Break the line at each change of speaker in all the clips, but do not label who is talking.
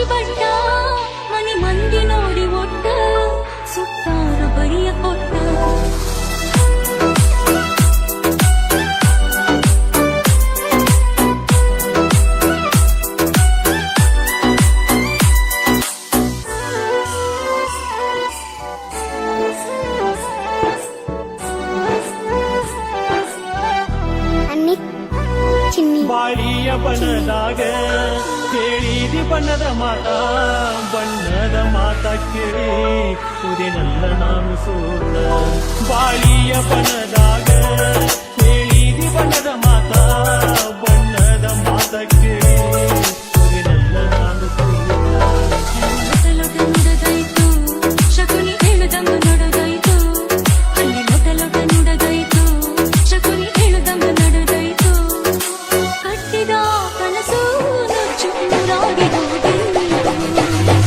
ಹಂಚಿ ಬಟ್ಟ ಮನಿ ಮಂದಿ ನೋಡಿ ಒಟ್ಟ ಸುತ್ತಾರ ಬರಿಯ ಕೊಟ್ಟ
ಬಾಳಿಯ ಬಣ್ಣದಾಗ ಕೇಳಿದಿ ಬಣ್ಣದ ಮಾತ ಕೇಳಿ ಕುದಿನಲ್ಲ ನಾನು ಸೋತ ಬಾಳಿಯ ಬಣ್ಣದಾಗ ಕೇಳಿದಿ ಬಣ್ಣದ ಮಾತ ಕೇಳಿ ಕುದಿನಲ್ಲ ನಾನು
ನುಡದಾಯ್ತು ಶಕುನಿ ಹೇಳುದಮ್ಮ ನಡದಾಯ್ತು ಅಲ್ಲಿ ಲೊಟ ನುಡದಾಯ್ತು ಶಕುನಿ ಹೇಳುದಮ್ಮ ನಡದಾಯ್ತು ಕಟ್ಟಿದ ಕನಸು ನುಚ್ಚು ನೂರಾಗಿ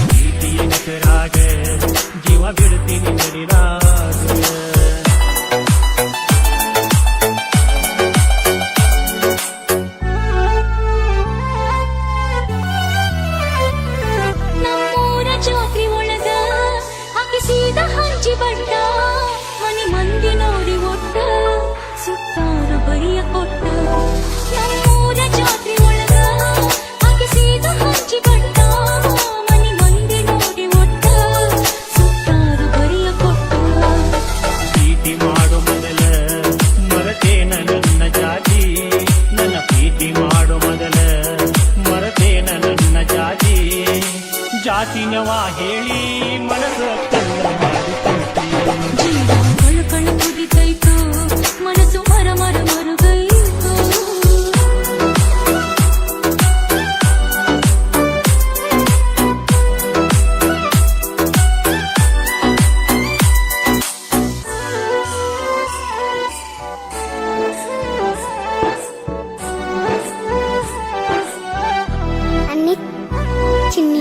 ಪ್ರೀತಿಯ ಹೆಸರಾಗ ಜೀವ ಬಿಡ್ತೀನಿ ನಡಿರಾಗ
ನಮ್ಮೂರ ಜಾತ್ರೆ ಒಳಗ ಹಾಕಿಸಿದ ಹಂಚಿ ಬಟ್ಟ ಮನಿ ಮಂದಿ ನೋಡಿ ಒಟ್ಟ ಸುತ್ತಾರ ಬರಿಯ ಕೊಟ್ಟ ನಮ್ಮೂರ ಜಾತ್ರೆ ಒಳಗ ಹಾಕಿಸಿದ ಹಂಚಿ ಬಟ್ಟ ಮನಿ ಮಂದಿ ನೋಡಿ ಒಟ್ಟ ಸುತ್ತಾರ ಬರಿಯ ಕೊಟ್ಟ
ಪ್ರೀತಿ ಮಾಡೋ ಮೊದಲ ಮರತೇನ ನನ್ನ ಜಾತಿ ನನ್ನ ಪ್ರೀತಿ ಮಾಡೋ ಮೊದಲ ಮರತೇನ ನನ್ನ ಜಾತಿನವ ಹೇಳಿ ಮನಸ ಕಲ್ಲ ಮಾಡಿಕೊಂಡಿ
ಜೀವ ಕಳು ಕುದಿತೈತು ಮನಸ್ಸು ಮರ ಮರುಗೈತು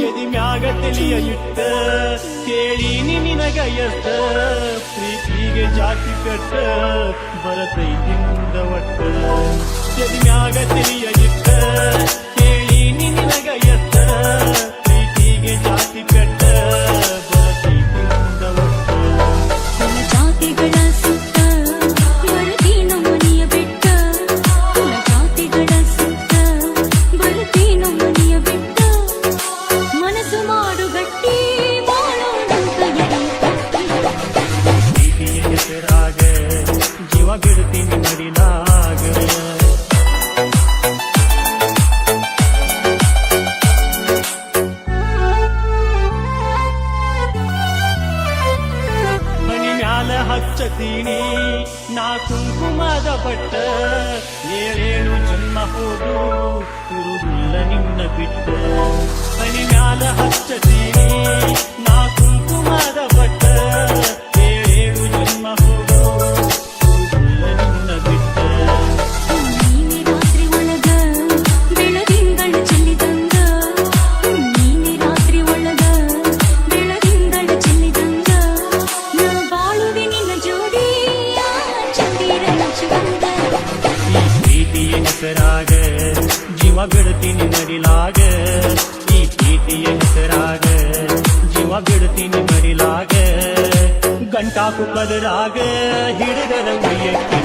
ಎದಿ ಮ್ಯಾಗ ತಿಳಿಯ ಇಟ್ಟ ಕೇಳೀನಿ ನಿನಗ ಎಷ್ಟ ಪ್ರೀತಿಗೆ ಜಾತಿ ಕಟ್ಟ ಬರತೈತಿ ಮುಂದ ಒಟ್ಟ ಎದಿ ಮ್ಯಾಗ ತಿಳಿಯ ಇಟ್ಟ ಕೇಳೀನಿ ನಿನಗ ಎಷ್ಟ ಪ್ರೀತಿಗೆ ಜಾತಿ ಕಟ್ಟ ಬರತೈತಿ ಮುಂದ ಒಟ್ಟ
ಕುಲ ಜಾತಿಗಳ ಸುತ್ತ ಬರತೀನೋ ಮನೆಯ ಬೆಟ್ಟ ಕುಲ ಜಾತಿಗಳ ಸುತ್ತ ಬರತೀನೋ ಮನೆಯ ಬೆಟ್ಟ ಮನಸ್ಸು ಮಾಡು ಗಟ್ಟಿ ಬಾಳೋಣಂತ
ಪ್ರೀತಿಯ ಹೆಸರಾಗ ಜೀವ ಬಿಡ್ತೀನಿ ನಡಿಲಾಗ ಮನಿ ಮ್ಯಾಲ ಹಚ್ಚತೀನಿ ನಾ ಕುಂಕುಮದ ಬಟ್ಟ ಏಳೇಳು ಜನ್ಮ ಹೋದ್ರು ಇರುವುದಿಲ್ಲ ನಿನ್ನ ಬಿಟ್ಟ ಮನಿ ಮ್ಯಾಲ ಹಚ್ಚತೀನಿ ನಾ ಕುಂಕುಮದ ಬಟ್ಟ ಏಳೇಳು ಜನ್ಮ ಹೋದ್ರು ಇರುವುದಿಲ್ಲ ನಿನ್ನ ಬಿಟ್ಟ
ನೀನೆ ರಾತ್ರಿ ಒಳಗ ಬೆಳದಿಂಗಳ ಚೆಲ್ಲಿದಂಗ ನೀನೆ ರಾತ್ರಿ ಒಳಗ ಬೆಳದಿಂಗಳ ಚೆಲ್ಲಿದಂಗ ನಾ ಬಾಳುವೆ ನಿನ್ನ ಜೋಡಿ ಚಂದಿರ ನಚ್ಚುವಂಗ
ಈ ಪ್ರೀತಿಯ ಹೆಸರಾಗ ಜೀವ ಬಿಡ್ತೀನಿ ನಡಿಲಾಗ ಈ ಪ್ರೀತಿಯ ಹೆಸರಾಗ ಜೀವ ಬಿಡ್ತೀನಿ ನಡಿಲಾಗ ಗಂಟಾಕು ಕದರಾಗ ಹಿಡಿದರ ಉಯ್ಯಕ್ಕೆ